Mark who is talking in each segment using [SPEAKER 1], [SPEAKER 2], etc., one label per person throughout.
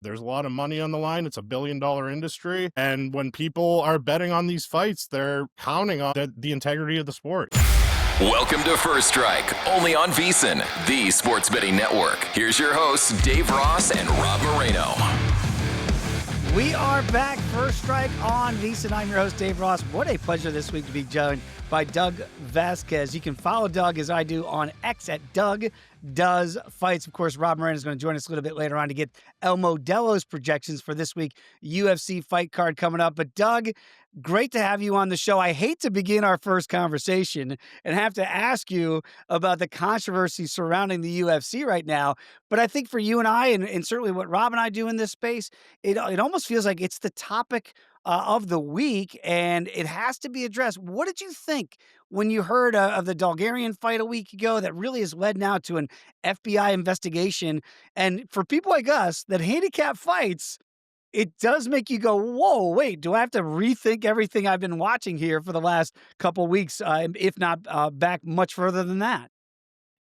[SPEAKER 1] There's a lot of money on the line. It's $1 billion industry. And when people are betting on these fights, they're counting on the integrity of the sport.
[SPEAKER 2] Welcome to First Strike, only on VSiN, the sports betting network. Here's your hosts, Dave Ross and Rob Moreno.
[SPEAKER 3] We are back, First Strike on VSiN. I'm your host, Dave Ross. What a pleasure this week to be joined by Doug Vazquez. You can follow Doug as I do on X at Doug Does Fights. Of course, Rob Moreno is going to join us a little bit later on to get El Modelo's projections for this week UFC fight card coming up. But Doug, great to have you on the show. I hate to begin our first conversation and have to ask you about the controversy surrounding the UFC right now. But I think for you and I, and certainly what Rob and I do in this space, it almost feels like it's the topic of the week, and it has to be addressed. What did you think when you heard of the Dulgarian fight a week ago that really has led now to an FBI investigation? And for people like us that handicap fights, it does make you go, whoa, wait, do I have to rethink everything I've been watching here for the last couple weeks, if not back much further than that?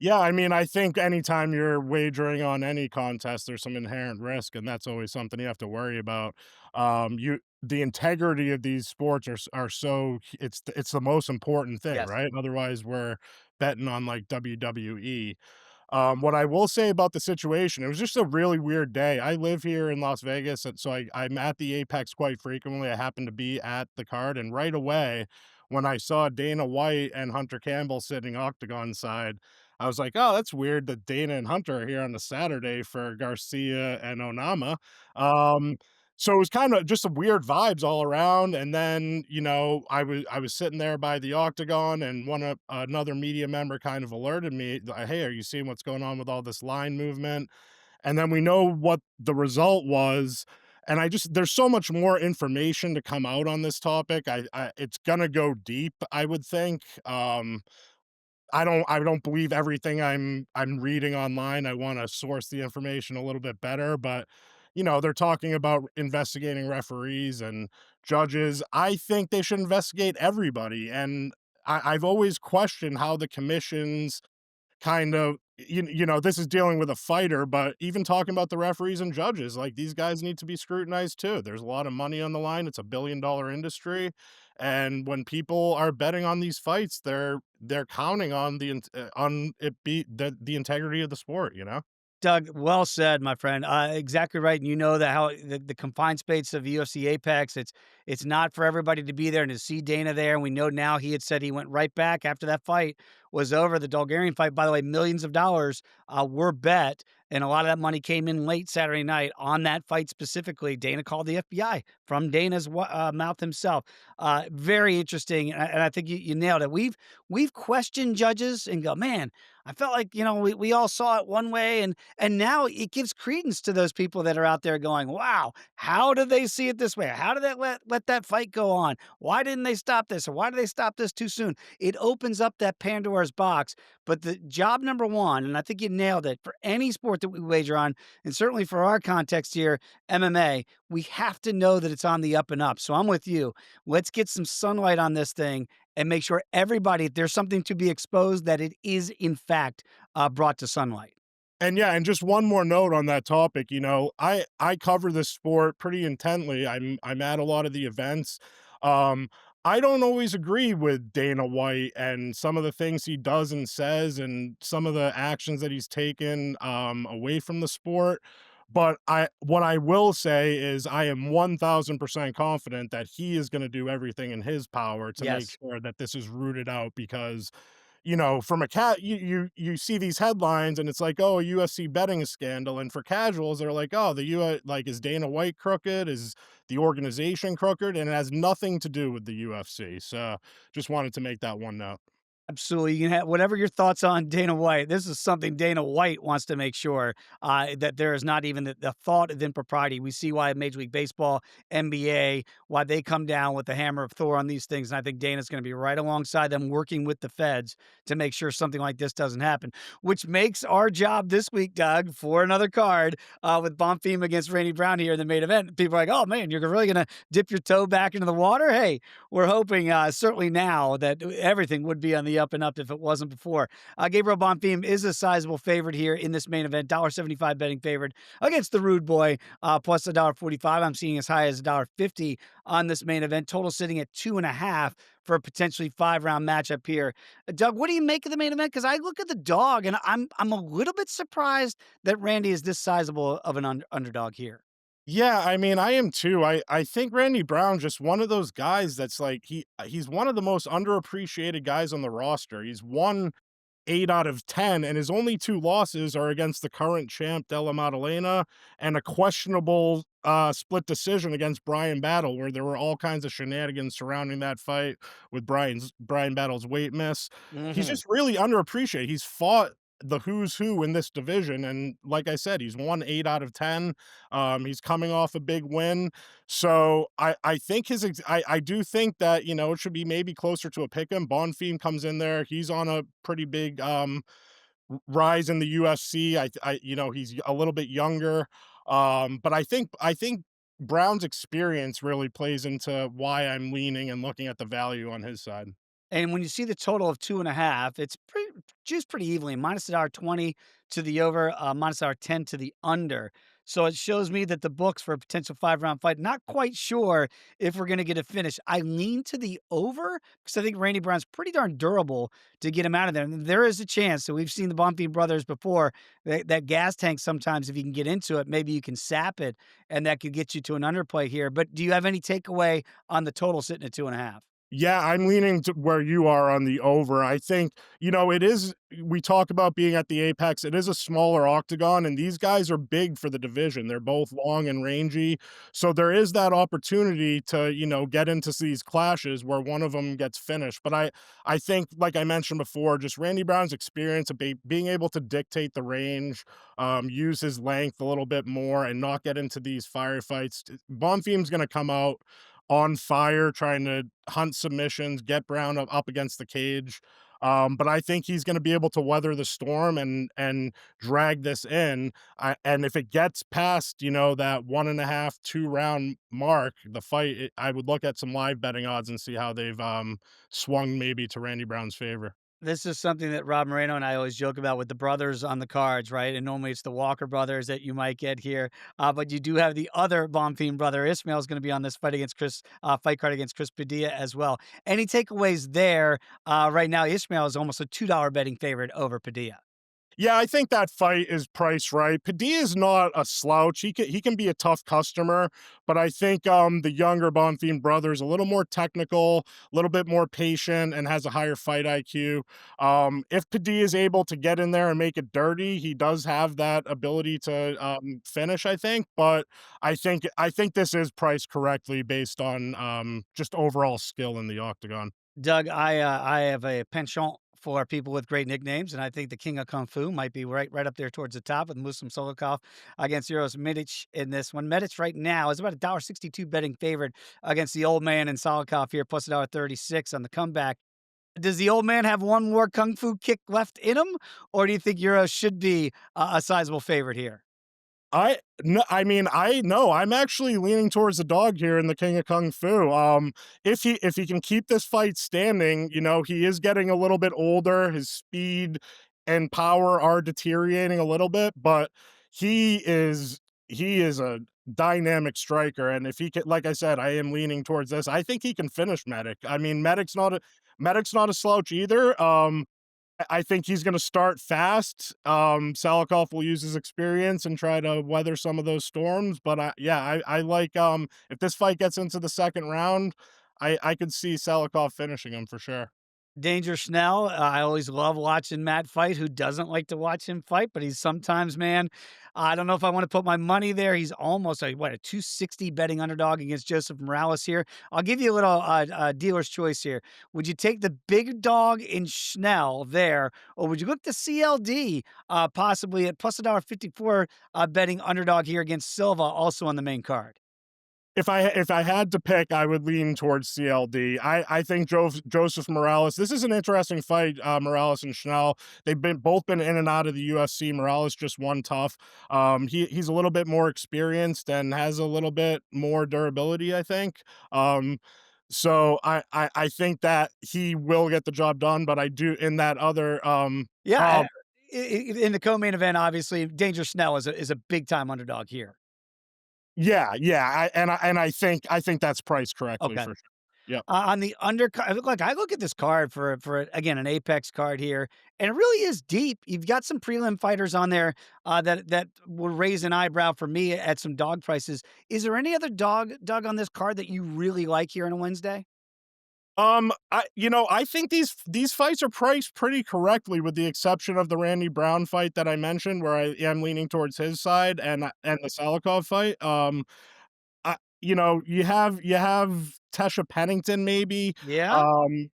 [SPEAKER 1] Yeah, I mean, I think anytime you're wagering on any contest, there's some inherent risk, and that's always something you have to worry about. The integrity of these sports are so it's the most important thing,
[SPEAKER 3] Yes.
[SPEAKER 1] right? Otherwise, we're betting on like WWE. What I will say about the situation, it was just a really weird day. I live here in Las Vegas, and so I'm at the Apex quite frequently. I happen to be at the card, and right away, when I saw Dana White and Hunter Campbell sitting octagon side, I was like, "Oh, that's weird that Dana and Hunter are here on a Saturday for Garcia and Onama." Um, so it was kind of just some weird vibes all around. And then, I was sitting there by the octagon, and another media member kind of alerted me, like, "Hey, are you seeing what's going on with all this line movement?" And then we know what the result was. And there's so much more information to come out on this topic. It's gonna go deep, I would think. I don't believe everything I'm reading online. I wanna source the information a little bit better, but, they're talking about investigating referees and judges. I think they should investigate everybody, and I've always questioned how the commissions kind of this is dealing with a fighter, but even talking about the referees and judges, like, these guys need to be scrutinized too. There's a lot of money on the line. It's $1 billion industry, and when people are betting on these fights, they're counting on the integrity of the sport.
[SPEAKER 3] Doug, well said, my friend. Exactly right. And you know that how the confined space of UFC Apex, it's not for everybody to be there and to see Dana there. And we know now he had said he went right back after that fight was over. The Dulgarian fight, by the way, millions of dollars were bet. And a lot of that money came in late Saturday night on that fight specifically. Dana called the FBI from Dana's mouth himself. Very interesting. And I think you nailed it. We've questioned judges and go, man, I felt like, we all saw it one way, and now it gives credence to those people that are out there going, wow, how did they see it this way? How did they let that fight go on? Why didn't they stop this? Or why did they stop this too soon? It opens up that Pandora's box. But the job number one, and I think you nailed it, for any sport that we wager on, and certainly for our context here, MMA, we have to know that it's on the up and up. So I'm with you. Let's get some sunlight on this thing and make sure everybody, if there's something to be exposed, that it is in fact brought to sunlight.
[SPEAKER 1] And yeah, and just one more note on that topic, I cover this sport pretty intently. I'm at a lot of the events. I don't always agree with Dana White and some of the things he does and says, and some of the actions that he's taken away from the sport. But what I will say is I am 1000% confident that he is going to do everything in his power to make
[SPEAKER 3] Yes.
[SPEAKER 1] sure that this is rooted out, because from a cat, you see these headlines and it's like, oh, a UFC betting scandal. And for casuals, they're like, oh, is Dana White crooked? Is the organization crooked? And it has nothing to do with the UFC. So just wanted to make that one note.
[SPEAKER 3] Absolutely. You can have whatever your thoughts on Dana White. This is something Dana White wants to make sure that there is not even the thought of impropriety. We see why Major League Baseball, NBA, why they come down with the hammer of Thor on these things. And I think Dana's going to be right alongside them, working with the feds to make sure something like this doesn't happen, which makes our job this week, Doug, for another card with Bonfim against Rainey Brown here in the main event. People are like, oh, man, you're really going to dip your toe back into the water? Hey, we're hoping certainly now that everything would be on the be up and up if it wasn't before. Gabriel Bonfim is a sizable favorite here in this main event, $1.75 betting favorite against the Rude Boy, plus $1.45. I'm seeing as high as $1.50 on this main event. Total sitting at 2.5 for a potentially 5-round matchup here. Doug, what do you make of the main event? Because I look at the dog and I'm a little bit surprised that Randy is this sizable of an underdog here.
[SPEAKER 1] Yeah, I mean, I am too. I think Randy Brown just one of those guys that's like he's one of the most underappreciated guys on the roster. He's won 8 out of 10, and his only 2 losses are against the current champ, Della Maddalena, and a questionable, split decision against Brian Battle, where there were all kinds of shenanigans surrounding that fight with Brian Battle's weight miss. He's
[SPEAKER 3] Mhm.
[SPEAKER 1] just really underappreciated. He's fought the who's who in this division, and like I said, he's won 8 out of 10. He's coming off a big win. So I think I do think that, it should be maybe closer to a pick 'em. Bonfim comes in there. He's on a pretty big rise in the UFC. He's a little bit younger. But I think Brown's experience really plays into why I'm leaning and looking at the value on his side.
[SPEAKER 3] And when you see the total of 2.5, it's pretty juiced pretty evenly. Minus $1.20 to the over, minus $1.10 to the under. So it shows me that the books for a potential 5-round fight, not quite sure if we're going to get a finish. I lean to the over because I think Randy Brown's pretty darn durable to get him out of there. And there is a chance. So we've seen the Bumpy brothers before. That gas tank sometimes, if you can get into it, maybe you can sap it, and that could get you to an underplay here. But do you have any takeaway on the total sitting at 2.5?
[SPEAKER 1] Yeah, I'm leaning to where you are on the over. I think, it is we talk about being at the apex. It is a smaller octagon, and these guys are big for the division. They're both long and rangy. So there is that opportunity to, get into these clashes where one of them gets finished. But I think, like I mentioned before, just Randy Brown's experience of being able to dictate the range, use his length a little bit more, and not get into these firefights. Bonfim's going to come out on fire, trying to hunt submissions, get Brown up against the cage. But I think he's going to be able to weather the storm and drag this in. And if it gets past, that 1.5, 2 round mark, the fight, I would look at some live betting odds and see how they've swung maybe to Randy Brown's favor.
[SPEAKER 3] This is something that Rob Moreno and I always joke about with the brothers on the cards, right? And normally it's the Walker brothers that you might get here, but you do have the other Bonfim brother. Ismail is going to be on this fight card against Chris Padilla as well. Any takeaways there? Right now, Ismail is almost a $2 betting favorite over Padilla.
[SPEAKER 1] Yeah, I think that fight is priced right. Padilla is not a slouch. He can be a tough customer, but I think the younger Bonfim brother is a little more technical, a little bit more patient, and has a higher fight IQ. If Padilla is able to get in there and make it dirty, he does have that ability to finish. I think, but I think this is priced correctly based on just overall skill in the octagon.
[SPEAKER 3] Doug, I have a penchant for people with great nicknames, and I think the King of Kung Fu might be right up there towards the top with Muslim Solikov against Euros Medic in this one. Medic right now is about $1.62 betting favorite against the old man and Solikov here, plus $1.36 on the comeback. Does the old man have one more kung fu kick left in him, or do you think Euros should be a sizable favorite here?
[SPEAKER 1] I no, I mean, I know I'm actually leaning towards the dog here in the King of Kung Fu. If he can keep this fight standing, he is getting a little bit older. His speed and power are deteriorating a little bit, but he is a dynamic striker. And if he can, like I said, I am leaning towards this. I think he can finish Medic. I mean, Medic's not a slouch either. I think he's going to start fast. Salikov will use his experience and try to weather some of those storms. But yeah, I like if this fight gets into the second round, I could see Salikov finishing him for sure.
[SPEAKER 3] Danger Schnell, I always love watching Matt fight. Who doesn't like to watch him fight? But he's sometimes, man, I don't know if I want to put my money there. He's almost a 260 betting underdog against Joseph Morales here. I'll give you a little dealer's choice here. Would you take the big dog in Schnell there, or would you look to CLD possibly at plus $1.54 betting underdog here against Silva, also on the main card?
[SPEAKER 1] If I had to pick, I would lean towards CLD. I think Joseph Morales. This is an interesting fight. Morales and Schnell. They've both been in and out of the UFC. Morales just won tough. He's a little bit more experienced and has a little bit more durability, I think. So I think that he will get the job done, but I do in that other
[SPEAKER 3] Yeah,
[SPEAKER 1] oh
[SPEAKER 3] in the co-main event, obviously, Danger Snell is a big time underdog here.
[SPEAKER 1] yeah, yeah, I think that's priced correctly
[SPEAKER 3] Okay.
[SPEAKER 1] for sure. Yep.
[SPEAKER 3] On the undercard, look, I look at this card for again an Apex card here, and it really is deep. You've got some prelim fighters on there that will raise an eyebrow for me at some dog prices. Is there any other dog on this card that you really like here on a Wednesday?
[SPEAKER 1] I think these fights are priced pretty correctly, with the exception of the Randy Brown fight that I mentioned, where I am leaning towards his side, and the Salikov fight. You have Tesha Pennington maybe.
[SPEAKER 3] Yeah,
[SPEAKER 1] Um,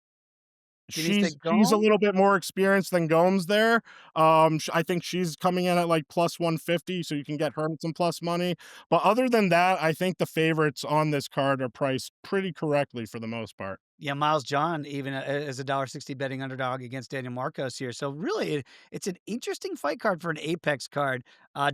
[SPEAKER 3] Denise
[SPEAKER 1] she's a
[SPEAKER 3] Gone.
[SPEAKER 1] little bit more experienced than Gomes there. I think she's coming in at like plus 150, so you can get her some plus money. But other than that, I think the favorites on this card are priced pretty correctly for the most part.
[SPEAKER 3] Yeah, Miles John even as a $1.60 betting underdog against Daniel Marcos here. So really, it's an interesting fight card for an Apex card.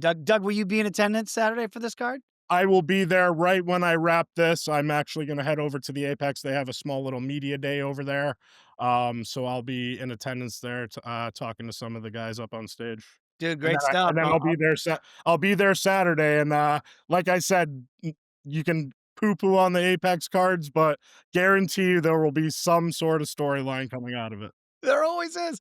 [SPEAKER 3] Doug, will you be in attendance Saturday for this card?
[SPEAKER 1] I will be there right when I wrap this. I'm actually going to head over to the Apex. They have a small little media day over there. So I'll be in attendance there, talking to some of the guys up on stage.
[SPEAKER 3] Dude,
[SPEAKER 1] And
[SPEAKER 3] great stuff.
[SPEAKER 1] then I'll be there Saturday. And like I said, you can poo poo on the Apex cards, but guarantee you there will be some sort of storyline coming out of it.
[SPEAKER 3] There always is.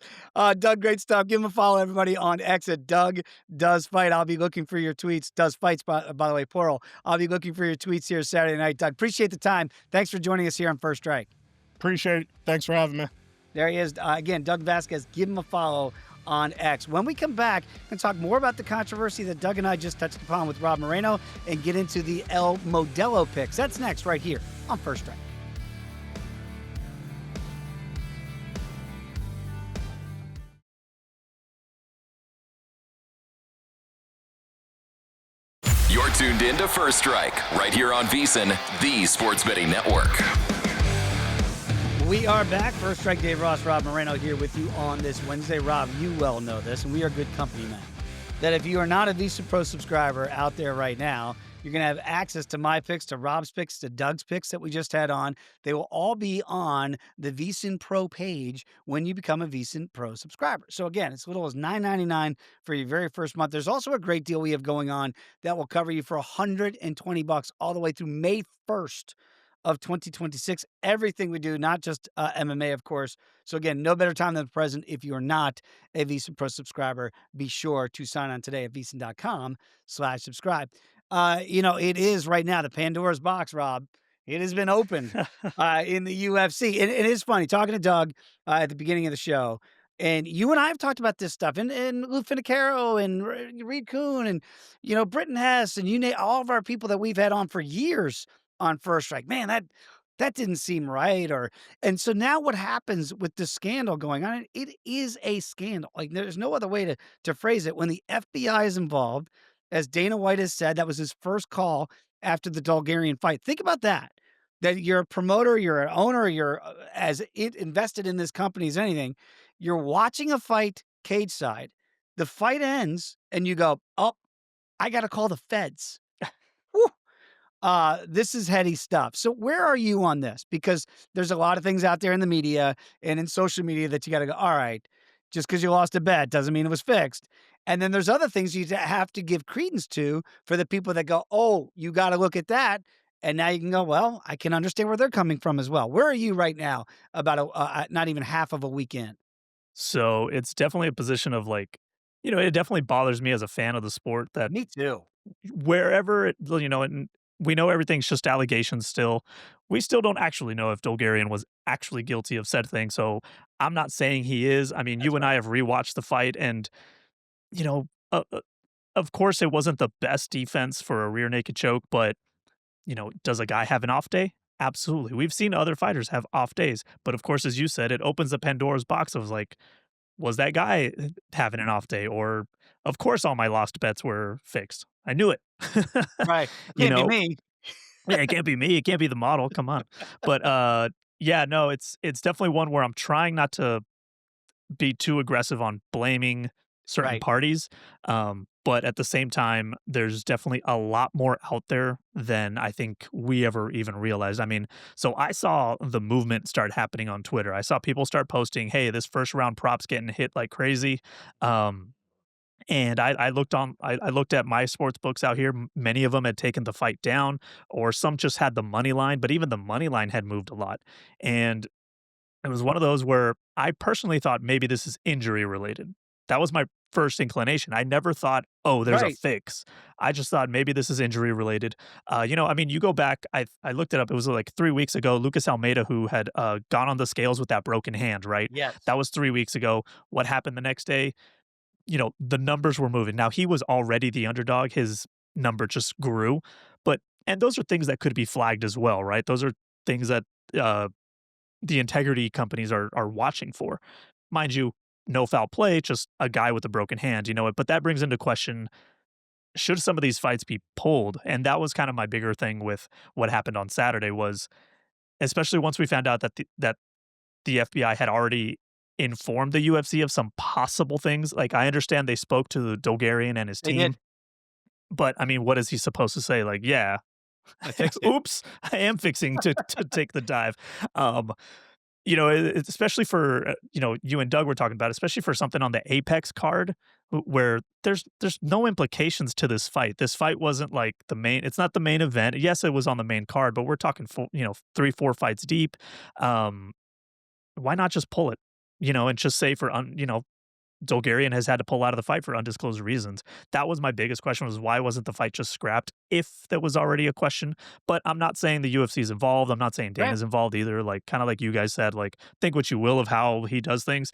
[SPEAKER 3] Doug, great stuff. Give him a follow, everybody, on X at Doug Does Fight. I'll be looking for your tweets. Does Fights, by the way, plural. I'll be looking for your tweets here Saturday night. Doug, appreciate the time. Thanks for joining us here on First Strike.
[SPEAKER 1] Appreciate it. Thanks for having me.
[SPEAKER 3] There he is. Again, Doug Vazquez. Give him a follow on X. When we come back, we're going to talk more about the controversy that Doug and I just touched upon with Rob Moreno and get into the El Modelo picks. That's next right here on First Strike.
[SPEAKER 2] You're tuned in to First Strike, right here on VSiN, the Sports Betting Network.
[SPEAKER 3] We are back. First Strike, Dave Ross, Rob Moreno here with you on this Wednesday. Rob, you well know this, and we are good company, man, that if you are not a Visa Pro subscriber out there right now, you're going to have access to my picks, to Rob's picks, to Doug's picks that we just had on. They will all be on the VSiN Pro page when you become a VSiN Pro subscriber. So again, it's as little as $9.99 for your very first month. There's also a great deal we have going on that will cover you for $120 all the way through May 1st of 2026. Everything we do, not just MMA, of course. So again, no better time than the present. If you're not a VSiN Pro subscriber, be sure to sign on today at VSiN.com/subscribe. It is right now the Pandora's box, Rob. It has been open in the UFC. And it is funny talking to Doug at the beginning of the show. And you and I have talked about this stuff, and Lou Finicaro and Reed Kuhn and, Britton Hess and all of our people that we've had on for years on First Strike. Man, that didn't seem right. And so now what happens with the scandal going on? It is a scandal. Like there's no other way to phrase it. When the FBI is involved, as Dana White has said, that was his first call after the Dulgarian fight. Think about that. That you're a promoter, you're an owner, you're as invested in this company as anything. You're watching a fight cage side. The fight ends, and you go, "Oh, I got to call the feds." Whew. This is heady stuff. So where are you on this? Because there's a lot of things out there in the media and in social media that you got to go, all right, just because you lost a bet doesn't mean it was fixed. And then there's other things you have to give credence to for the people that go, oh, you got to look at that. And now you can go, well, I can understand where they're coming from as well. Where are you right now about not even half of a weekend?
[SPEAKER 4] So it's definitely a position of it definitely bothers me as a fan of the sport that
[SPEAKER 3] Me too.
[SPEAKER 4] wherever and we know everything's just allegations still. We still don't actually know if Dulgarian was actually guilty of said thing. So I'm not saying he is. I mean,
[SPEAKER 3] That's
[SPEAKER 4] you and
[SPEAKER 3] right.
[SPEAKER 4] I have rewatched the fight, and you know, uh, uh, of course, it wasn't the best defense for a rear naked choke, but does a guy have an off day? Absolutely. We've seen other fighters have off days, but of course, as you said, it opens the Pandora's box of was that guy having an off day? Or, of course, all my lost bets were fixed. I knew it.
[SPEAKER 3] Right.
[SPEAKER 4] you
[SPEAKER 3] Can't be
[SPEAKER 4] know,
[SPEAKER 3] me.
[SPEAKER 4] yeah, it can't be me. It can't be the model. Come on. But yeah, no, it's definitely one where I'm trying not to be too aggressive on blaming certain
[SPEAKER 3] Right.
[SPEAKER 4] parties. but at the same time, there's definitely a lot more out there than I think we ever even realized. I mean, so I saw the movement start happening on Twitter. I saw people start posting, "Hey, this first round prop's getting hit like crazy." Um, and I looked at my sports books out here. Many of them had taken the fight down, or some just had the money line. But even the money line had moved a lot, and it was one of those where I personally thought maybe this is injury related. That was my first inclination. I never thought, "Oh, there's a
[SPEAKER 3] Right.
[SPEAKER 4] fix." I just thought maybe this is injury related. I mean, you go back, I looked it up, it was like 3 weeks ago, Lucas Almeida, who had, gone on the scales with that broken hand, right?
[SPEAKER 3] Yes.
[SPEAKER 4] That was 3 weeks ago. What happened the next day? The numbers were moving. Now, he was already the underdog, his number just grew, but and those are things that could be flagged as well, right? Those are things that, uh the integrity companies are watching for. Mind you, no foul play, just a guy with a broken hand, you know it. But that brings into question, should some of these fights be pulled? And that was kind of my bigger thing with what happened on Saturday was, especially once we found out that the FBI had already informed the UFC of some possible things. Like I understand they spoke to the Dulgarian and his
[SPEAKER 3] They
[SPEAKER 4] team,
[SPEAKER 3] did.
[SPEAKER 4] but I mean, what is he supposed to say? Like, yeah,
[SPEAKER 3] I fixed it.
[SPEAKER 4] oops, I am fixing to take the dive. Um, it's especially for, you and Doug were talking about, especially for something on the Apex card where there's no implications to this fight. This fight wasn't like it's not the main event. Yes, it was on the main card, but we're talking 3, 4 fights deep. Um, why not just pull it? And just say Dulgarian has had to pull out of the fight for undisclosed reasons. That was my biggest question was why wasn't the fight just scrapped if there was already a question? But I'm not saying the UFC is involved. I'm not saying
[SPEAKER 3] Right.
[SPEAKER 4] Dana's involved either. Like kind of like you guys said, like think what you will of how he does things.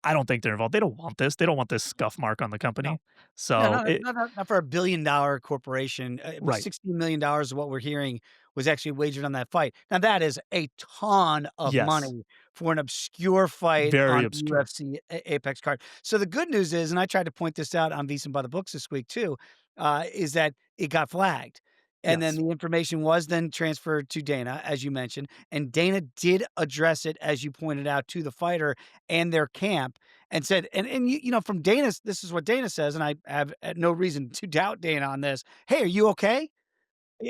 [SPEAKER 4] I don't think they're involved. They don't want this. They don't want this scuff mark on the
[SPEAKER 3] No.
[SPEAKER 4] company.
[SPEAKER 3] No,
[SPEAKER 4] So it
[SPEAKER 3] not for a billion-dollar corporation. It was
[SPEAKER 4] right.
[SPEAKER 3] $16 million of what we're hearing was actually wagered on that fight. Now that is a ton of
[SPEAKER 4] Yes.
[SPEAKER 3] money for an obscure fight
[SPEAKER 4] Very
[SPEAKER 3] on
[SPEAKER 4] obscure.
[SPEAKER 3] UFC Apex card. So the good news is, and I tried to point this out on VSiN by the Books this week too, is that it got flagged. And then
[SPEAKER 4] Yes.
[SPEAKER 3] the information was then transferred to Dana, as you mentioned, and Dana did address it, as you pointed out, to the fighter and their camp and said and from Dana's this is what Dana says, and I have no reason to doubt Dana on this. "Hey, are you okay?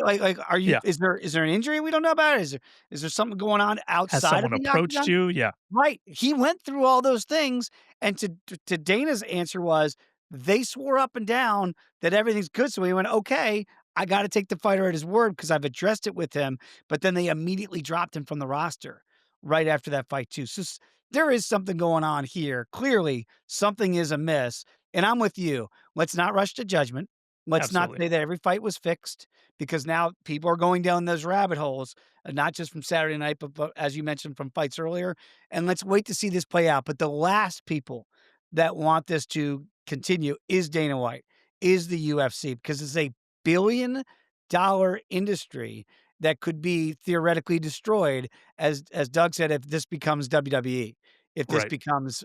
[SPEAKER 3] Are you
[SPEAKER 4] Yeah.
[SPEAKER 3] is there an injury we don't know about? Is there something going on
[SPEAKER 4] Has
[SPEAKER 3] outside of
[SPEAKER 4] someone
[SPEAKER 3] the
[SPEAKER 4] approached
[SPEAKER 3] octagon?"
[SPEAKER 4] you? Yeah.
[SPEAKER 3] Right. He went through all those things, and to Dana's answer was, they swore up and down that everything's good, so he went, "Okay, I gotta take the fighter at his word because 'cause I've addressed it with him," but then they immediately dropped him from the roster right after that fight too. So there is something going on here. Clearly, something is amiss, and I'm with you. Let's not rush to judgment. Let's not
[SPEAKER 4] Absolutely.
[SPEAKER 3] say that every fight was fixed because now people are going down those rabbit holes, not just from Saturday night, but as you mentioned from fights earlier, and let's wait to see this play out. But the last people that want this to continue is Dana White, is the UFC, because it's a billion-dollar industry that could be theoretically destroyed, as Doug said, if this becomes WWE, if this
[SPEAKER 4] Right.
[SPEAKER 3] becomes,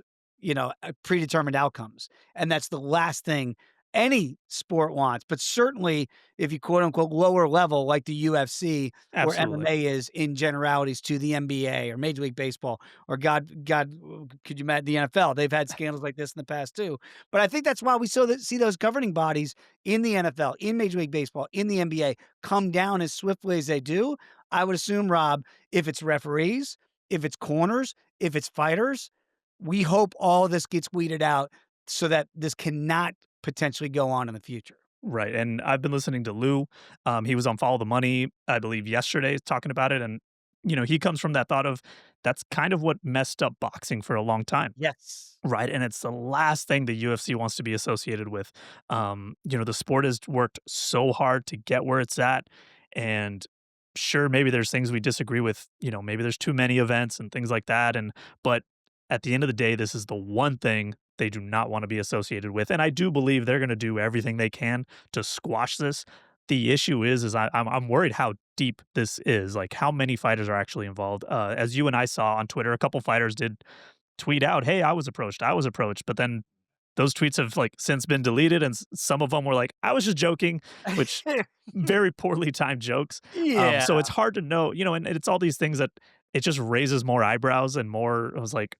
[SPEAKER 3] predetermined outcomes. And that's the last thing any sport wants, but certainly if you quote unquote lower level like the UFC or
[SPEAKER 4] Absolutely.
[SPEAKER 3] MMA is in generalities to the NBA or Major League Baseball or God, could you imagine the NFL? They've had scandals like this in the past too. But I think that's why we see those governing bodies in the NFL, in Major League Baseball, in the NBA come down as swiftly as they do. I would assume, Rob, if it's referees, if it's corners, if it's fighters, we hope all this gets weeded out so that this cannot potentially go on in the future.
[SPEAKER 4] Right, and I've been listening to Lou. He was on Follow the Money, I believe, yesterday talking about it, and, he comes from that thought of that's kind of what messed up boxing for a long time,
[SPEAKER 3] Yes.
[SPEAKER 4] right? And it's the last thing the UFC wants to be associated with. The sport has worked so hard to get where it's at, and sure, maybe there's things we disagree with, maybe there's too many events and things like that, but at the end of the day, this is the one thing they do not want to be associated with, and I do believe they're gonna do everything they can to squash this. The issue is I'm worried how deep this is, like, how many fighters are actually involved. As you and I saw on Twitter, a couple fighters did tweet out, "Hey, I was approached," but then those tweets have, like, since been deleted, and some of them were like, "I was just joking," which very poorly timed jokes. So
[SPEAKER 3] Yeah.
[SPEAKER 4] it's hard to know, and it's all these things that it just raises more eyebrows and more I was like,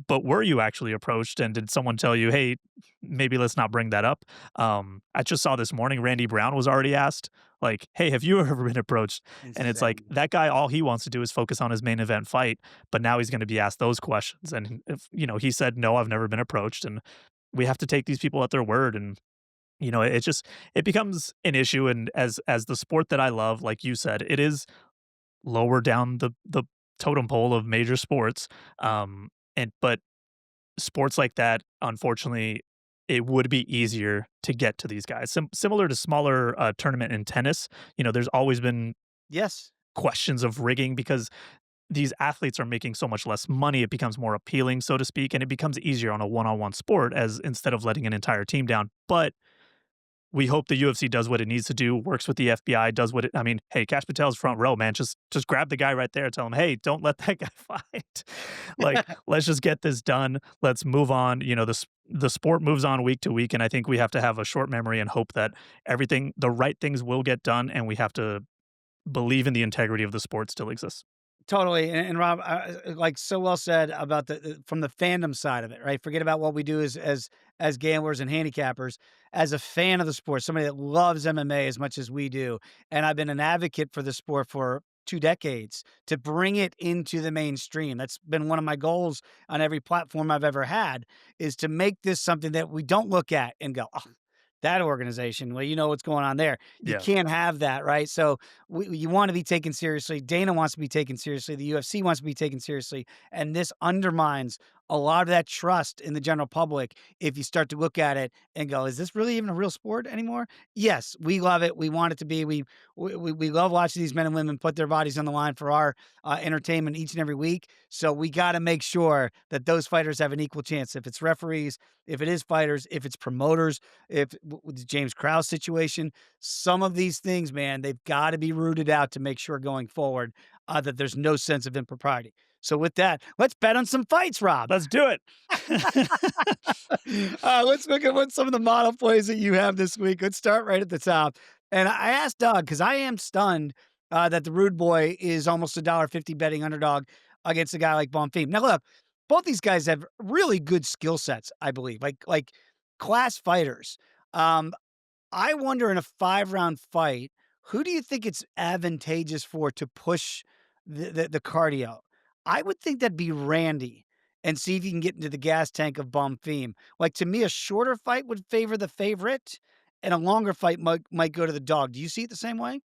[SPEAKER 4] but were you actually approached, and did someone tell you, "Hey, maybe let's not bring that up"? I just saw this morning Randy Brown was already asked, like, "Hey, have you ever been approached?" And it's like
[SPEAKER 3] Insane.
[SPEAKER 4] that guy, all he wants to do is focus on his main event fight, but now he's going to be asked those questions. And if he said, "No, I've never been approached," and we have to take these people at their word. And it just it becomes an issue. And as the sport that I love, like you said, it is lower down the totem pole of major sports. And but sports like that, unfortunately, it would be easier to get to these guys. Similar to smaller tournament in tennis, there's always been
[SPEAKER 3] Yes.
[SPEAKER 4] questions of rigging because these athletes are making so much less money. It becomes more appealing, so to speak, and it becomes easier on a one-on-one sport as instead of letting an entire team down. But we hope the UFC does what it needs to do, works with the FBI, does what it I mean, hey, Cash Patel's front row, man. Just grab the guy right there, tell him, "Hey, don't let that guy fight." Like, let's just get this done. Let's move on. The sport moves on week to week, and I think we have to have a short memory and hope that the right things will get done, and we have to believe in the integrity of the sport still exists.
[SPEAKER 3] Totally, and Rob, like so well said about from the fandom side of it, right? Forget about what we do as gamblers and handicappers. As a fan of the sport, somebody that loves MMA as much as we do, and I've been an advocate for the sport for 2 decades to bring it into the mainstream. That's been one of my goals on every platform I've ever had, is to make this something that we don't look at and go, "Oh, that organization, well, you know what's going on there." You
[SPEAKER 4] Yeah.
[SPEAKER 3] can't have that, right? So you want to be taken seriously. Dana wants to be taken seriously. The UFC wants to be taken seriously. And this undermines a lot of that trust in the general public if you start to look at it and go, is this really even a real sport anymore? Yes, we love it. We want it to be. We love watching these men and women put their bodies on the line for our entertainment each and every week. So we got to make sure that those fighters have an equal chance. If it's referees, if it is fighters, if it's promoters, if with the James Krause situation, some of these things, man, they've got to be rooted out to make sure going forward that there's no sense of impropriety. So with that, let's bet on some fights, Rob.
[SPEAKER 4] Let's do it.
[SPEAKER 3] Let's look at what some of the model plays that you have this week. Let's start right at the top. And I asked Doug because I am stunned that the Rude Boy is almost $1.50 betting underdog against a guy like Bonfim. Now, look, both these guys have really good skill sets, I believe, like class fighters. Um, I wonder in a 5-round fight, who do you think it's advantageous for to push the cardio? I would think that'd be Randy and see if you can get into the gas tank of Bonfim. Like, to me, a shorter fight would favor the favorite, and a longer fight might go to the dog. Do you see it the same way?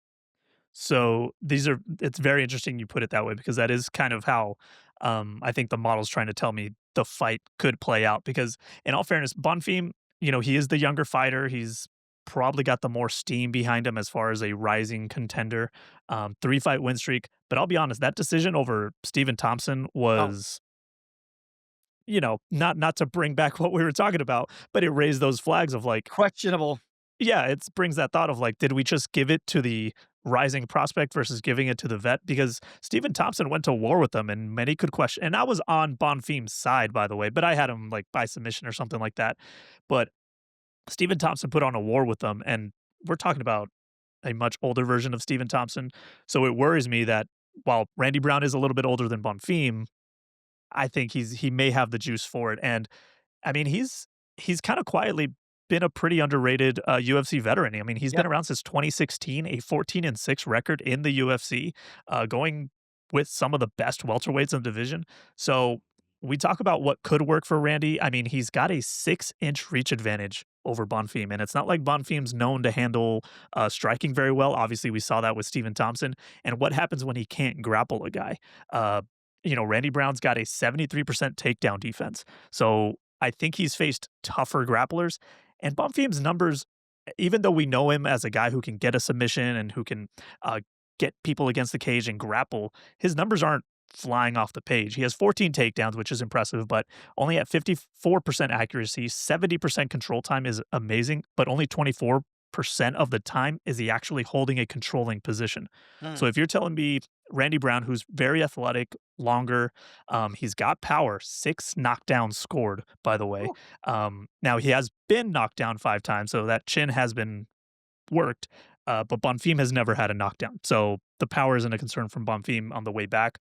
[SPEAKER 4] So it's very interesting you put it that way because that is kind of how I think the model's trying to tell me the fight could play out. Because in all fairness, Bonfim, he is the younger fighter. He's probably got the more steam behind him as far as a rising contender. 3-fight win streak. But I'll be honest, that decision over Stephen Thompson
[SPEAKER 3] Oh,
[SPEAKER 4] was, not to bring back what we were talking about, but it raised those flags of like,
[SPEAKER 3] questionable.
[SPEAKER 4] yeah, it brings that thought of like, did we just give it to the rising prospect versus giving it to the vet? Because Stephen Thompson went to war with them, and many could question. And I was on Bonfim's side, by the way, but I had him like by submission or something like that. But Stephen Thompson put on a war with them, and we're talking about a much older version of Stephen Thompson. So it worries me that while Randy Brown is a little bit older than Bonfim, I think he may have the juice for it. And I mean, he's kind of quietly been a pretty underrated UFC veteran. I mean, he's been
[SPEAKER 3] Yep.
[SPEAKER 4] around since 2016, a 14-6 record in the UFC, going with some of the best welterweights in the division. So we talk about what could work for Randy. I mean, he's got a 6-inch reach advantage over Bonfim, and it's not like Bonfim's known to handle striking very well. Obviously, we saw that with Stephen Thompson. And what happens when he can't grapple a guy? Randy Brown's got a 73% takedown defense. So I think he's faced tougher grapplers. And Bonfim's numbers, even though we know him as a guy who can get a submission and who can get people against the cage and grapple, his numbers aren't flying off the page. He has 14 takedowns, which is impressive, but only at 54% accuracy. 70% control time is amazing, but only 24% of the time is he actually holding a controlling position. So
[SPEAKER 3] Hmm.
[SPEAKER 4] if you're telling me Randy Brown, who's very athletic, longer, he's got power, 6 knockdowns scored, by the way.
[SPEAKER 3] Whew.
[SPEAKER 4] Now he has been knocked down 5 times, so that chin has been worked, but Bonfim has never had a knockdown. So the power isn't a concern from Bonfim on the way back.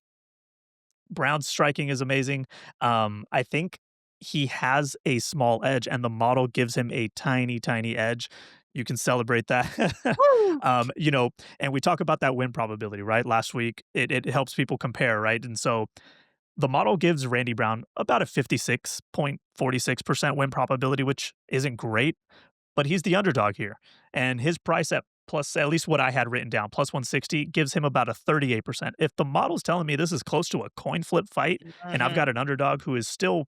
[SPEAKER 4] Brown's striking is amazing. I think he has a small edge, and the model gives him a tiny, tiny edge. You can celebrate that.
[SPEAKER 3] Woo!
[SPEAKER 4] And we talk about that win probability, right? Last week, it helps people compare, right? And so the model gives Randy Brown about a 56.46% win probability, which isn't great, but he's the underdog here. And his price at plus, at least what I had written down, plus 160 gives him about a 38%. If the model's telling me this is close to a coin flip fight, and I've
[SPEAKER 3] Mhm.
[SPEAKER 4] got an underdog who is still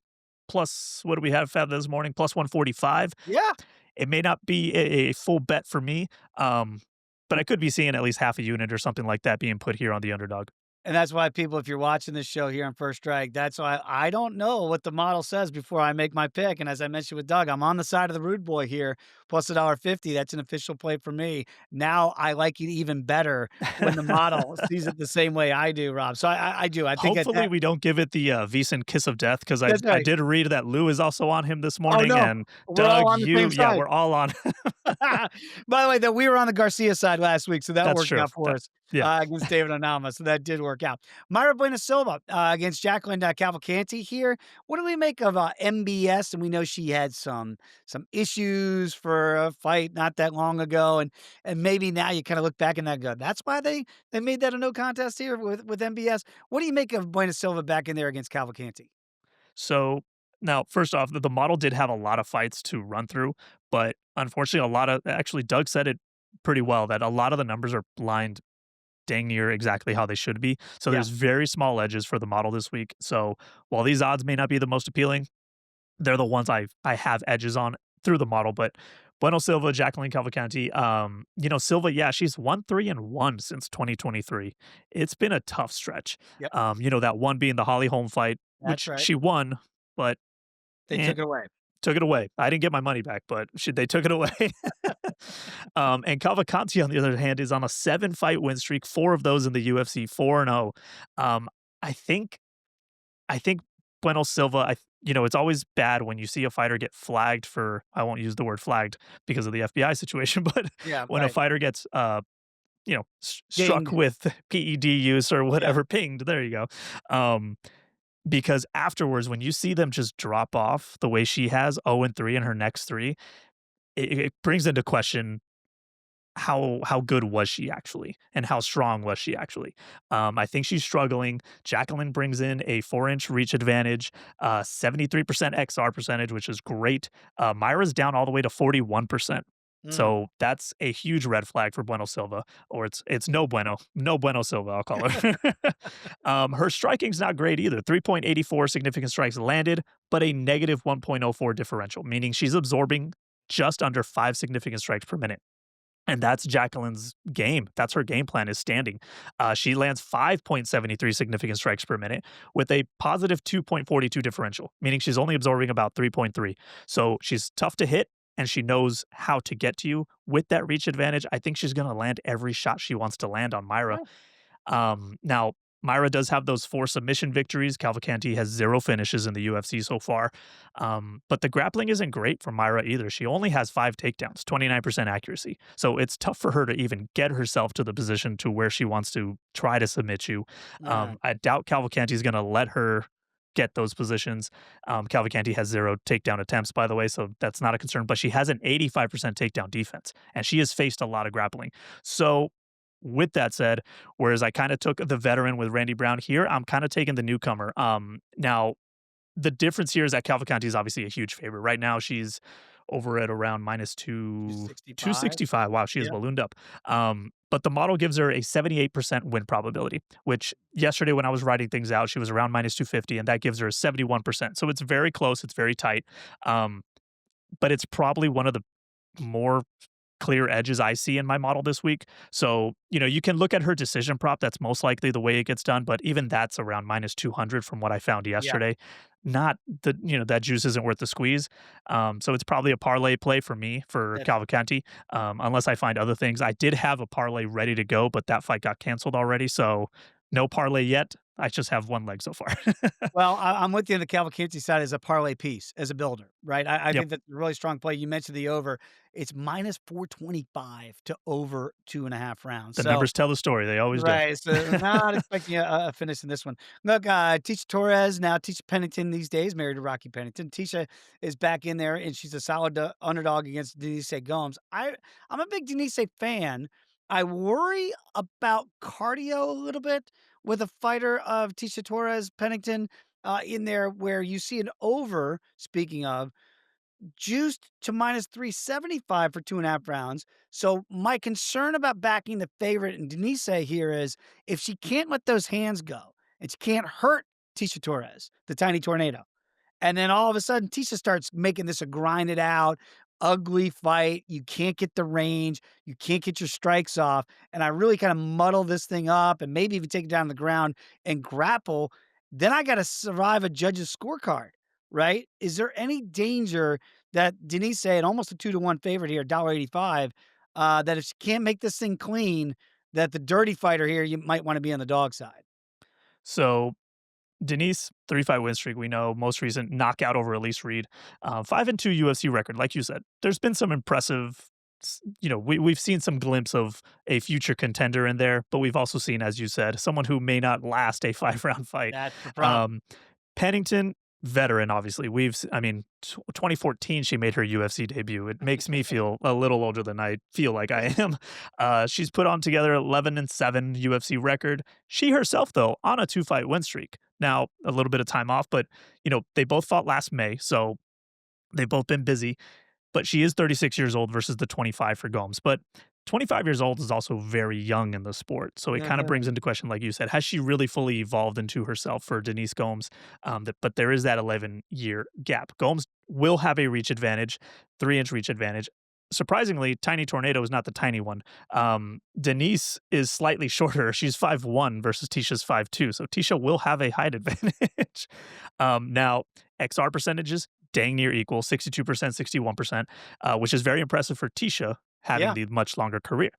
[SPEAKER 4] plus, what do we have this morning? Plus 145,
[SPEAKER 3] Yeah.
[SPEAKER 4] it may not be a full bet for me, but I could be seeing at least half a unit or something like that being put here on the underdog.
[SPEAKER 3] And that's why people, if you're watching this show here on First Strike, that's why I don't know what the model says before I make my pick. And as I mentioned with Doug, I'm on the side of the rude boy here, plus $1.50. That's an official play for me. Now I like it even better when the model sees it the same way I do, Rob. So I do. I think
[SPEAKER 4] Hopefully, we don't give it the Veason kiss of death because I
[SPEAKER 3] that's
[SPEAKER 4] I
[SPEAKER 3] right.
[SPEAKER 4] did read that Lou is also on him this
[SPEAKER 3] Oh
[SPEAKER 4] morning,
[SPEAKER 3] no,
[SPEAKER 4] and
[SPEAKER 3] we're all
[SPEAKER 4] Doug,
[SPEAKER 3] on the same
[SPEAKER 4] yeah,
[SPEAKER 3] side.
[SPEAKER 4] we're all on.
[SPEAKER 3] By the way, that we were on the Garcia side last week, so that
[SPEAKER 4] That's
[SPEAKER 3] worked
[SPEAKER 4] true.
[SPEAKER 3] out for us
[SPEAKER 4] Yeah.
[SPEAKER 3] against David Onama. So that did work out. Myra Buena Silva against Jacqueline Cavalcanti here. What do we make of MBS? And we know she had some issues for a fight not that long ago, and maybe now you kind of look back and that go, that's why they made that a no contest here with MBS. What do you make of Buena Silva back in there against Cavalcanti?
[SPEAKER 4] So now, first off, the model did have a lot of fights to run through, but unfortunately, a lot of actually Doug said it pretty well that a lot of the numbers are lined dang near exactly how they should be. So
[SPEAKER 3] Yeah,
[SPEAKER 4] there's very small edges for the model this week. So while these odds may not be the most appealing, they're the ones I have edges on through the model. But Bueno Silva, Jacqueline Cavalcanti, Silva, yeah, she's 1-3-1 since 2023. It's been a tough stretch.
[SPEAKER 3] yep,
[SPEAKER 4] That one being the Holly Holm fight,
[SPEAKER 3] that's
[SPEAKER 4] which
[SPEAKER 3] right.
[SPEAKER 4] she won, but
[SPEAKER 3] They
[SPEAKER 4] eh,
[SPEAKER 3] took it away.
[SPEAKER 4] took it away. I didn't get my money back, but they took it away. And Cavalcanti, on the other hand, is on a 7-fight win streak, 4 of those in the UFC, 4-0. Um, I think I think Bueno Silva, it's always bad when you see a fighter get flagged for, I won't use the word flagged because of the FBI situation, but
[SPEAKER 3] Yeah,
[SPEAKER 4] when a
[SPEAKER 3] right.
[SPEAKER 4] fighter gets, struck
[SPEAKER 3] Dinged.
[SPEAKER 4] with PED use or
[SPEAKER 3] Yeah.
[SPEAKER 4] whatever, pinged, there you go. Um, because afterwards, when you see them just drop off the way she has, 0-3 in her next 3, it brings into question how good was she actually, and how strong was she actually? I think she's struggling. Jacqueline brings in a 4-inch reach advantage, 73% XR percentage, which is great. Myra's down all the way to 41%.
[SPEAKER 3] Mm.
[SPEAKER 4] So that's a huge red flag for Bueno Silva, or it's no bueno, no bueno Silva, I'll call her. Her striking's not great either. 3.84 significant strikes landed, but a negative 1.04 differential, meaning she's absorbing just under 5 significant strikes per minute. And that's Jacqueline's game. That's her game plan is standing. She lands 5.73 significant strikes per minute with a positive 2.42 differential, meaning she's only absorbing about 3.3. So she's tough to hit and she knows how to get to you with that reach advantage. I think she's going to land every shot she wants to land on Myra. Now, Myra does have those 4 submission victories. Cavalcanti has 0 finishes in the UFC so far. But the grappling isn't great for Myra either. She only has 5 takedowns, 29% accuracy. So it's tough for her to even get herself to the position to where she wants to try to submit you.
[SPEAKER 3] Uh,
[SPEAKER 4] I doubt Cavalcanti is going to let her get those positions. Cavalcanti has 0 takedown attempts, by the way, so that's not a concern. But she has an 85% takedown defense, and she has faced a lot of grappling. So with that said, whereas I kind of took the veteran with Randy Brown here, I'm kind of taking the newcomer. Now the difference here is that Cavalcanti is obviously a huge favorite. Right now, she's over at around minus
[SPEAKER 3] 265.
[SPEAKER 4] 265. Wow, she is
[SPEAKER 3] Yeah.
[SPEAKER 4] ballooned up. But the model gives her a 78% win probability, which yesterday when I was writing things out, she was around minus 250, and that gives her a 71%. So it's very close. It's very tight. Um, but it's probably one of the more clear edges I see in my model this week. So, you can look at her decision prop. That's most likely the way it gets done, but even that's around minus 200 from what I found
[SPEAKER 3] Yeah.
[SPEAKER 4] yesterday. Not that juice isn't worth the squeeze. So it's probably a parlay play for me for
[SPEAKER 3] That's
[SPEAKER 4] Cavalcanti, unless I find other things. I did have a parlay ready to go, but that fight got canceled already. So no parlay yet. I just have one leg so far.
[SPEAKER 3] Well, I'm with you on the Cavalcanti side as a parlay piece, as a builder, right? I
[SPEAKER 4] Yep.
[SPEAKER 3] think that's a really strong play. You mentioned the over. It's minus 425 to over 2.5 rounds.
[SPEAKER 4] The
[SPEAKER 3] So
[SPEAKER 4] numbers tell the story. They always do.
[SPEAKER 3] right, so not expecting a finish in this one. Look, Tisha Torres, now Tisha Pennington these days, married to Rocky Pennington. Tisha is back in there, and she's a solid underdog against Denise Gomes. I'm a big Denise fan. I worry about cardio a little bit with a fighter of Tisha Torres Pennington in there, where you see an over. Speaking of, juiced to minus 375 for 2.5 rounds. So my concern about backing the favorite in Denise here is if she can't let those hands go and she can't hurt Tisha Torres, the tiny tornado, and then all of a sudden, Tisha starts making this a grinded out, ugly fight. You can't get the range. You can't get your strikes off. And I really kind of muddle this thing up and maybe even take it down to the ground and grapple. Then I got to survive a judge's scorecard, right? Is there any danger that Denise, at almost a 2-to-1 favorite here, $1.85, that if she can't make this thing clean, that the dirty fighter here, you might want to be on the dog side?
[SPEAKER 4] So Denise, 3-fight win streak. We know most recent knockout over Elise Reed, 5-2 UFC record. Like you said, there's been some impressive. We've seen some glimpse of a future contender in there, but we've also seen, as you said, someone who may not last a 5-round fight.
[SPEAKER 3] That's the problem.
[SPEAKER 4] Pennington, veteran, obviously. 2014, she made her UFC debut. It makes me feel a little older than I feel like I am. She's put on together 11-7 UFC record. She herself, though, on a 2-fight win streak. Now, a little bit of time off, but, they both fought last May, so they've both been busy. But she is 36 years old versus the 25 for Gomes. But 25 years old is also very young in the sport. So it kind of brings into question, like you said, has she really fully evolved into herself for Denise Gomes? But there is that 11-year gap. Gomes will have a reach advantage, 3-inch reach advantage. Surprisingly, Tiny Tornado is not the tiny one. Denise is slightly shorter. She's 5'1" versus Tisha's 5'2". So Tisha will have a height advantage. Now, XR percentages, dang near equal, 62%, 61%, which is very impressive for Tisha having
[SPEAKER 3] Yeah.
[SPEAKER 4] the much longer career.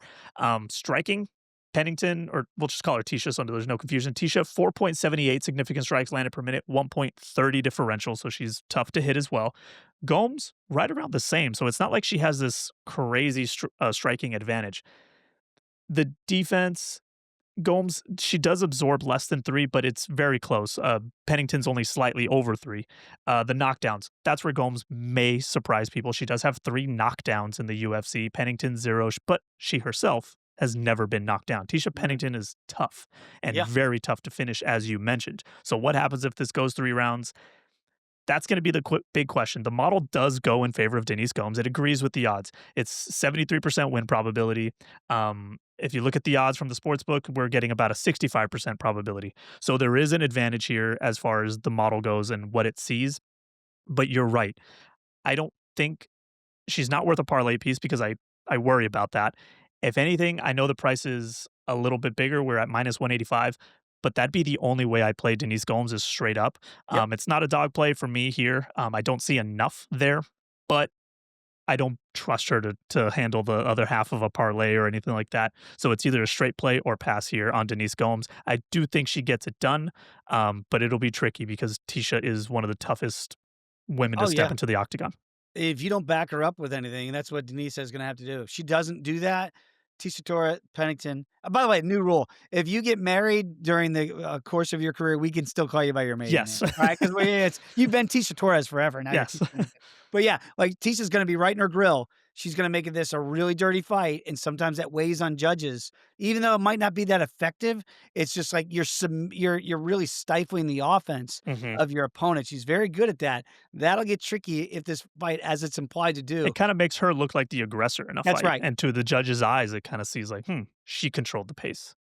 [SPEAKER 4] Striking, Pennington, or we'll just call her Tisha so there's no confusion. Tisha, 4.78 significant strikes landed per minute, 1.30 differential, so she's tough to hit as well. Gomes, right around the same, so it's not like she has this crazy striking advantage. The defense, Gomes, she does absorb less than 3, but it's very close. Pennington's only slightly over 3. The knockdowns, that's where Gomes may surprise people. She does have 3 knockdowns in the UFC. Pennington 0, but she herself has never been knocked down. Tisha Pennington is tough and
[SPEAKER 3] Yeah.
[SPEAKER 4] very tough to finish, as you mentioned. So what happens if this goes 3 rounds? That's going to be the big question. The model does go in favor of Denise Gomes. It agrees with the odds. It's 73% win probability. If you look at the odds from the sports book, we're getting about a 65% probability. So there is an advantage here as far as the model goes and what it sees. But you're right. I don't think she's not worth a parlay piece because I worry about that. If anything, I know the price is a little bit bigger. We're at minus 185, but that'd be the only way I play Denise Gomes is straight up.
[SPEAKER 3] Yep.
[SPEAKER 4] It's not a dog play for me here. I don't see enough there, but I don't trust her to handle the other half of a parlay or anything like that. So it's either a straight play or pass here on Denise Gomes. I do think she gets it done, but it'll be tricky because Tisha is one of the toughest women to
[SPEAKER 3] Oh,
[SPEAKER 4] step
[SPEAKER 3] yeah.
[SPEAKER 4] into the octagon.
[SPEAKER 3] If you don't back her up with anything, and that's what Denise is gonna have to do. If she doesn't do that, Tisha Torres Pennington, by the way, new rule, if you get married during the, course of your career, we can still call you by your maiden name,
[SPEAKER 4] Yes.
[SPEAKER 3] alright? 'Cause it's you've been Tisha Torres forever, now you're
[SPEAKER 4] Yes.
[SPEAKER 3] Tisha Pennington. But, yeah, like, Tisha's gonna be right in her grill. She's gonna make this a really dirty fight, and sometimes that weighs on judges. Even though it might not be that effective, it's just like you're really stifling the offense
[SPEAKER 4] Mhm.
[SPEAKER 3] of your opponent. She's very good at that. That'll get tricky if this fight, as it's implied to do.
[SPEAKER 4] It kinda makes her look like the aggressor in a
[SPEAKER 3] That's
[SPEAKER 4] fight,
[SPEAKER 3] right.
[SPEAKER 4] and to the judge's eyes, it kinda sees like, she controlled the pace.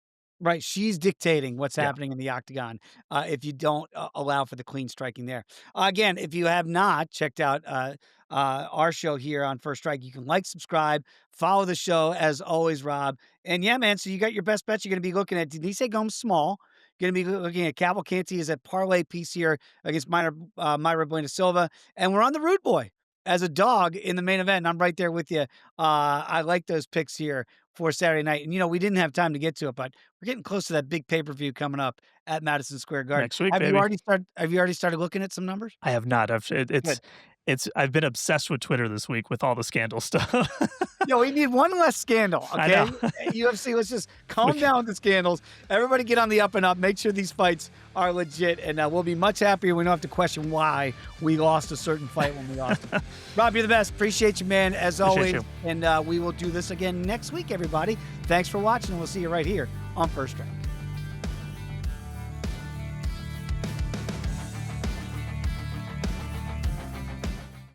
[SPEAKER 3] Right, she's dictating what's
[SPEAKER 4] Yeah.
[SPEAKER 3] happening in the octagon, if you don't, allow for the clean striking there. Again, if you have not checked out, our show here on First Strike, you can like, subscribe, follow the show as always, Rob. And yeah, man, so you got your best bets. You're gonna be looking at Denise Gomes small. Gonna be looking at Cavalcanti as a parlay piece here against Myra Buena Silva. And we're on the Rude Boy as a dog in the main event, and I'm right there with you. I like those picks here for Saturday night. And, we didn't have time to get to it, but we're getting close to that big pay-per-view coming up at Madison Square Garden.
[SPEAKER 4] Next week,
[SPEAKER 3] Have you
[SPEAKER 4] baby.
[SPEAKER 3] already started looking at some numbers?
[SPEAKER 4] I have not.
[SPEAKER 3] Good.
[SPEAKER 4] I've been obsessed with Twitter this week with all the scandal stuff.
[SPEAKER 3] Yo, we need one less scandal,
[SPEAKER 4] I
[SPEAKER 3] okay?
[SPEAKER 4] know.
[SPEAKER 3] UFC, let's just calm down with the scandals. Everybody get on the up and up. Make sure these fights are legit, and we'll be much happier. We don't have to question why we lost a certain fight when we lost it. Rob, you're the best. Appreciate you, man, as always.
[SPEAKER 4] You.
[SPEAKER 3] And we will do this again next week, everybody. Thanks for watching, and we'll see you right here on First Strike.